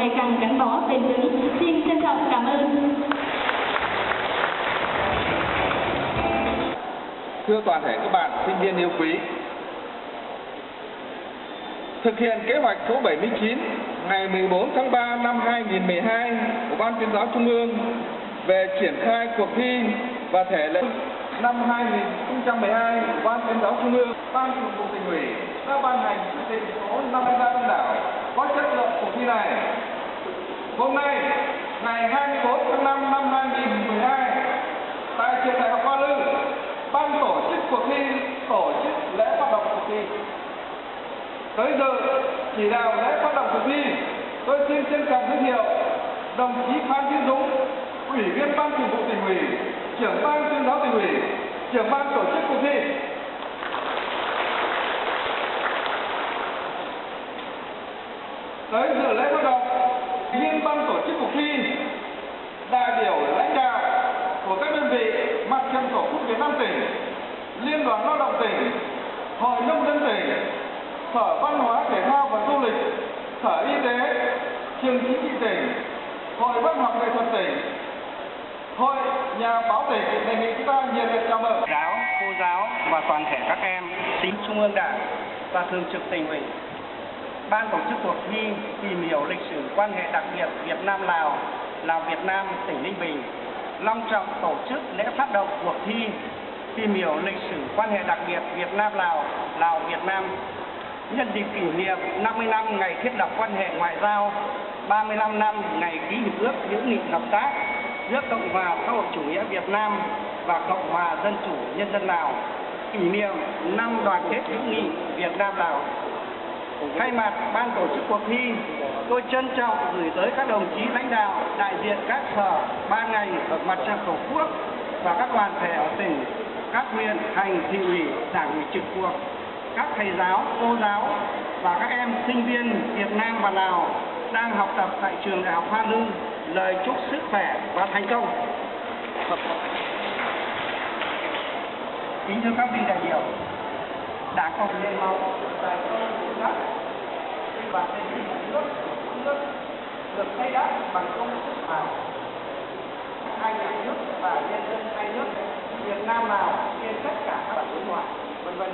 ngày càng gắn bó bền vững. Xin trân trọng cảm ơn. Thưa toàn thể các bạn sinh viên yêu quý, thực hiện kế hoạch số 79 ngày 14 tháng 3 năm 2012 của Ban Tuyên giáo Trung ương về triển khai cuộc thi và thể lệ năm 2012 của Ban Tuyên giáo Trung ương, Ban Thường vụ Tỉnh ủy đã ban hành quyết định số 53 Đông đảo có chất lượng cuộc thi này. Hôm nay, ngày 24 tháng 5 năm 2012, tại trường Đại học Hoa Lư, ban tổ chức cuộc thi tổ chức lễ phát động cuộc thi. Tới dự chỉ đạo lễ phát động cuộc thi, tôi xin trân trọng giới thiệu đồng chí Phan Tiến Dũng, Ủy viên Ban Thường vụ Tỉnh ủy, Trưởng Ban Tuyên giáo Tỉnh ủy, Trưởng Ban tổ chức cuộc thi. Tới dự lễ phát động, viên ban tổ chức cuộc thi, đại biểu lãnh đạo của các đơn vị Mặt trận Tổ quốc Việt Nam tỉnh, Liên đoàn Lao động tỉnh, Hội Nông dân tỉnh, Sở Văn hóa Thể thao và Du lịch, Sở Y tế, Trường Chính trị tỉnh, Hội Văn học Nghệ thuật tỉnh, Hội Nhà báo tỉnh đề nghị chúng ta nhiệt liệt chào mừng. Giáo, cô giáo và toàn thể các em, chính Trung ương Đảng và Thường trực Tỉnh ủy, ban tổ chức cuộc thi tìm hiểu lịch sử quan hệ đặc biệt Việt Nam-Lào, Lào-Việt Nam, tỉnh Ninh Bình long trọng tổ chức lễ phát động cuộc thi tìm hiểu lịch sử quan hệ đặc biệt Việt Nam-Lào, Lào-Việt Nam nhân dịp kỷ niệm 50 năm ngày thiết lập quan hệ ngoại giao, 35 năm ngày ký hiệp ước hữu nghị hợp tác giữa Cộng hòa xã hội chủ nghĩa Việt Nam và Cộng hòa Dân chủ Nhân dân Lào, kỷ niệm năm đoàn kết hữu nghị Việt Nam-Lào. Thay mặt ban tổ chức cuộc thi, tôi trân trọng gửi tới các đồng chí lãnh đạo, đại diện các sở, ban ngành ở Mặt trận Tổ quốc và các đoàn thể ở tỉnh, các huyện, thành, thị ủy, đảng ủy trực thuộc, các thầy giáo, cô giáo và các em sinh viên Việt Nam và Lào đang học tập tại trường Đại học Hoa Lư lời chúc sức khỏe và thành công. Kính thưa các vị đại biểu, Đảng Cộng sản Việt Nam tại công của đất và nền kinh tế nước được xây đắp bằng công sức khỏe hai nhà nước và nhân dân hai nước Việt Nam Lào trên tất cả các đối ngoại, vân vân.